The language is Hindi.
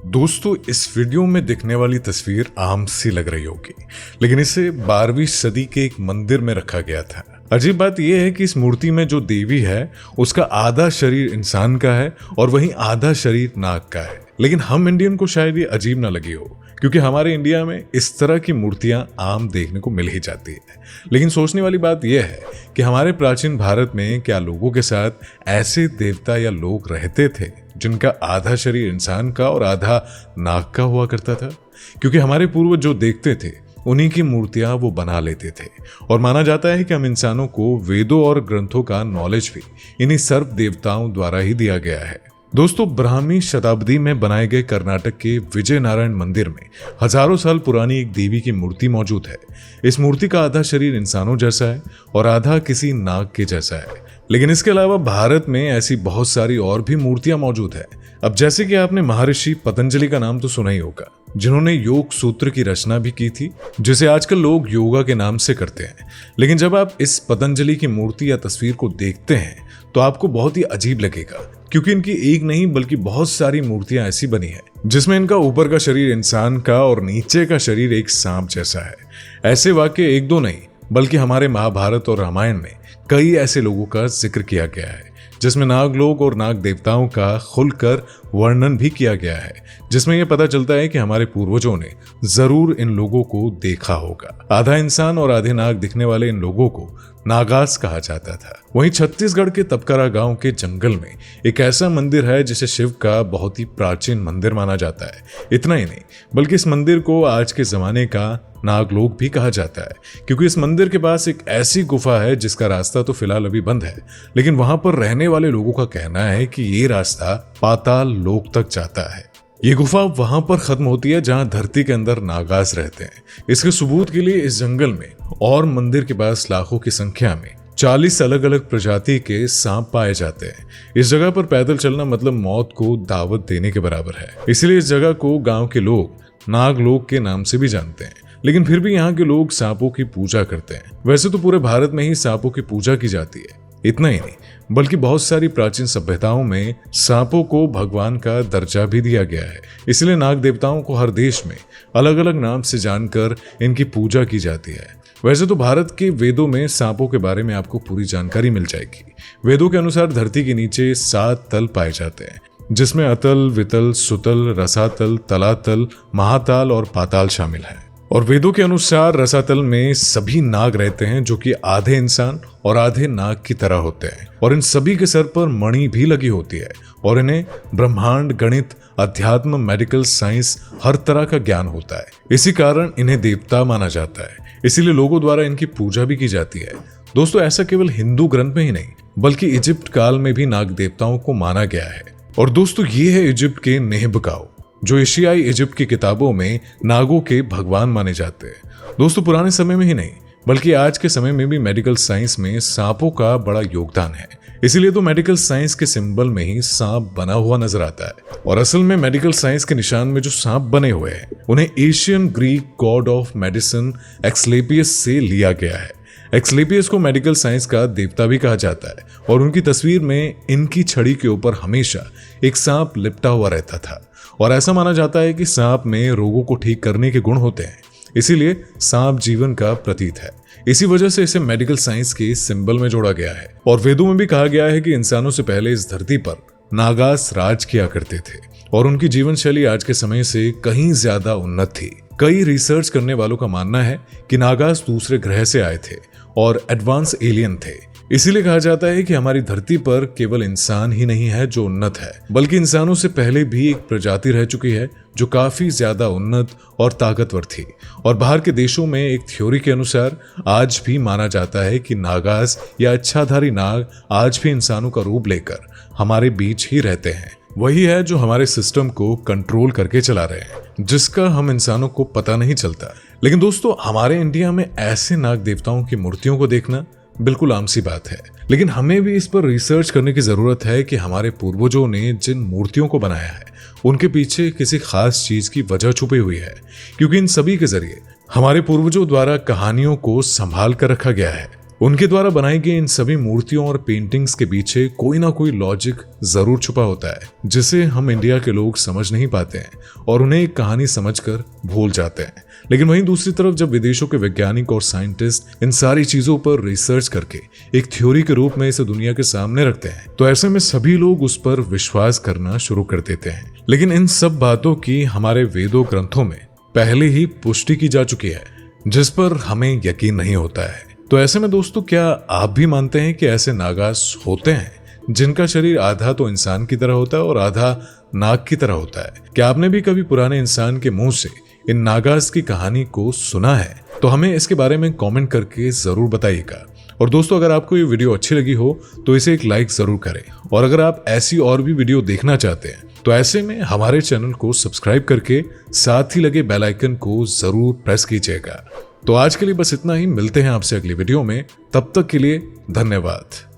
दोस्तों, इस वीडियो में दिखने वाली तस्वीर आम सी लग रही होगी, लेकिन इसे 12वीं सदी के एक मंदिर में रखा गया था। अजीब बात यह है कि इस मूर्ति में जो देवी है उसका आधा शरीर इंसान का है और वहीं आधा शरीर नाग का है। लेकिन हम इंडियन को शायद ये अजीब ना लगी हो, क्योंकि हमारे इंडिया में इस तरह की मूर्तियां आम देखने को मिल ही जाती है। लेकिन सोचने वाली बात यह है कि हमारे प्राचीन भारत में क्या लोगों के साथ ऐसे देवता या लोग रहते थे जिनका आधा शरीर इंसान का और आधा नाग का हुआ करता था? क्योंकि हमारे पूर्वज जो देखते थे उन्हीं की मूर्तियां वो बना लेते थे, और माना जाता है कि हम इंसानों को वेदों और ग्रंथों का नॉलेज भी इन्हीं सर्व देवताओं द्वारा ही दिया गया है। दोस्तों, ब्राह्मी शताब्दी में बनाए गए कर्नाटक के विजय नारायण मंदिर में हजारों साल पुरानी एक देवी की मूर्ति मौजूद है। इस मूर्ति का आधा शरीर इंसानों जैसा है और आधा किसी नाग के जैसा है। लेकिन इसके अलावा भारत में ऐसी बहुत सारी और भी मूर्तियां मौजूद है। अब जैसे कि आपने महर्षि पतंजलि का नाम तो सुना ही होगा, जिन्होंने योग सूत्र की रचना भी की थी, जिसे आजकल लोग योगा के नाम से करते हैं। लेकिन जब आप इस पतंजलि की मूर्ति या तस्वीर को देखते हैं तो आपको बहुत ही अजीब लगेगा, क्योंकि इनकी एक नहीं बल्कि बहुत सारी मूर्तियां ऐसी बनी है जिसमें इनका ऊपर का शरीर इंसान का और नीचे का शरीर एक सांप जैसा है। ऐसे वाक्य एक दो नहीं बल्कि हमारे महाभारत और रामायण में कई ऐसे लोगों का जिक्र किया गया है, जिसमें नागलोक और नाग देवताओं का खुलकर वर्णन भी किया गया है, जिसमें यह पता चलता है कि हमारे पूर्वजों ने जरूर इन लोगों को देखा होगा। आधा इंसान और आधे नाग दिखने वाले इन लोगों को नागास कहा जाता था। वहीं छत्तीसगढ़ के तपकरा गांव के जंगल में एक ऐसा मंदिर है जिसे शिव का बहुत ही प्राचीन मंदिर माना जाता है। इतना ही नहीं बल्कि इस मंदिर को आज के जमाने का नागलोक भी कहा जाता है, क्योंकि इस मंदिर के पास एक ऐसी गुफा है जिसका रास्ता तो फिलहाल अभी बंद है, लेकिन वहां पर रहने वाले लोगों का कहना है कि ये रास्ता पाताल लोक तक जाता है। ये गुफा वहां पर खत्म होती है जहां धरती के अंदर नागास रहते हैं। इसके सबूत के लिए इस जंगल में और मंदिर के पास लाखों की संख्या में 40 अलग अलग प्रजाति के सांप पाए जाते हैं। इस जगह पर पैदल चलना मतलब मौत को दावत देने के बराबर है। इसलिए इस जगह को गांव के लोग नागलोक के नाम से भी जानते हैं। लेकिन फिर भी यहाँ के लोग सांपों की पूजा करते हैं। वैसे तो पूरे भारत में ही सांपों की पूजा की जाती है। इतना ही नहीं बल्कि बहुत सारी प्राचीन सभ्यताओं में सांपों को भगवान का दर्जा भी दिया गया है। इसलिए नाग देवताओं को हर देश में अलग अलग नाम से जानकर इनकी पूजा की जाती है। वैसे तो भारत के वेदों में सांपों के बारे में आपको पूरी जानकारी मिल जाएगी। वेदों के अनुसार धरती के नीचे 7 तल पाए जाते हैं, जिसमें अतल, वितल, सुतल, रसातल, तलातल, महाताल और पाताल शामिल है। और वेदों के अनुसार रसातल में सभी नाग रहते हैं, जो कि आधे इंसान और आधे नाग की तरह होते हैं, और इन सभी के सर पर मणि भी लगी होती है, और इन्हें ब्रह्मांड, गणित, अध्यात्म, मेडिकल, साइंस हर तरह का ज्ञान होता है। इसी कारण इन्हें देवता माना जाता है। इसीलिए लोगों द्वारा इनकी पूजा भी की जाती है। दोस्तों, ऐसा केवल हिंदू ग्रंथ में ही नहीं बल्कि इजिप्ट काल में भी नाग देवताओं को माना गया है। और दोस्तों, ये है इजिप्ट के नेहबकाओ, जो एशियाई इजिप्ट की किताबों में नागों के भगवान माने जाते हैं। दोस्तों, पुराने समय में ही नहीं बल्कि आज के समय में भी मेडिकल साइंस में सांपों का बड़ा योगदान है। इसीलिए तो मेडिकल साइंस के सिंबल में ही सांप बना हुआ नजर आता है। और असल में मेडिकल साइंस के निशान में जो सांप बने हुए हैं उन्हें Asian Greek god of medicine Asclepius से लिया गया है। एक्सलेपियस को मेडिकल साइंस का देवता भी कहा जाता है, और उनकी तस्वीर में इनकी छड़ी के ऊपर हमेशा एक सांप लिपटा हुआ रहता था। और ऐसा माना जाता है कि सांप में रोगों को ठीक करने के गुण होते हैं, इसीलिए सांप जीवन का प्रतीक है। इसी वजह से इसे मेडिकल साइंस के सिंबल में जोड़ा गया है। और वेदों में भी कहा गया है कि इंसानों से पहले इस धरती पर नागास राज किया करते थे, और उनकी जीवन शैली आज के समय से कहीं ज्यादा उन्नत थी। कई रिसर्च करने वालों का मानना है कि नागास दूसरे ग्रह से आए थे और एडवांस एलियन थे। इसीलिए कहा जाता है कि हमारी धरती पर केवल इंसान ही नहीं है जो उन्नत है, बल्कि इंसानों से पहले भी एक प्रजाति रह चुकी है जो काफी ज्यादा उन्नत और ताकतवर थी। और बाहर के देशों में एक थ्योरी के अनुसार आज भी माना जाता है कि नागास या इच्छाधारी नाग आज भी इंसानों का रूप लेकर हमारे बीच ही रहते हैं। वही है जो हमारे सिस्टम को कंट्रोल करके चला रहे हैं, जिसका हम इंसानों को पता नहीं चलता। लेकिन दोस्तों, हमारे इंडिया में ऐसे नाग देवताओं की मूर्तियों को देखना बिल्कुल आम सी बात है। लेकिन हमें भी इस पर रिसर्च करने की जरूरत है कि हमारे पूर्वजों ने जिन मूर्तियों को बनाया है उनके पीछे किसी खास चीज की वजह छुपी हुई है, क्योंकि इन सभी के जरिए हमारे पूर्वजों द्वारा कहानियों को संभाल कर रखा गया है। उनके द्वारा बनाई गई इन सभी मूर्तियों और पेंटिंग्स के पीछे कोई ना कोई लॉजिक जरूर छुपा होता है, जिसे हम इंडिया के लोग समझ नहीं पाते हैं और उन्हें एक कहानी समझकर भूल जाते हैं। लेकिन वहीं दूसरी तरफ जब विदेशों के वैज्ञानिक और साइंटिस्ट इन सारी चीजों पर रिसर्च करके एक थ्योरी के रूप में इसे दुनिया के सामने रखते हैं, तो ऐसे में सभी लोग उस पर विश्वास करना शुरू कर देते हैं। लेकिन इन सब बातों की हमारे वेदों ग्रंथों में पहले ही पुष्टि की जा चुकी है, जिस पर हमें यकीन नहीं होता है। तो ऐसे में दोस्तों, क्या आप भी मानते हैं कि ऐसे नागास होते हैं जिनका शरीर आधा तो इंसान की तरह होता है और आधा नाग की तरह होता है? क्या आपने भी कभी पुराने इंसान के मुंह से इन नागास की कहानी को सुना है? तो हमें इसके बारे में कमेंट करके जरूर बताइएगा। और दोस्तों, अगर आपको ये वीडियो अच्छी लगी हो तो इसे एक लाइक जरूर करें, और अगर आप ऐसी और भी वीडियो देखना चाहते हैं तो ऐसे में हमारे चैनल को सब्सक्राइब करके साथ ही लगे बेल आइकन को जरूर प्रेस कीजिएगा। तो आज के लिए बस इतना ही। मिलते हैं आपसे अगली वीडियो में, तब तक के लिए धन्यवाद।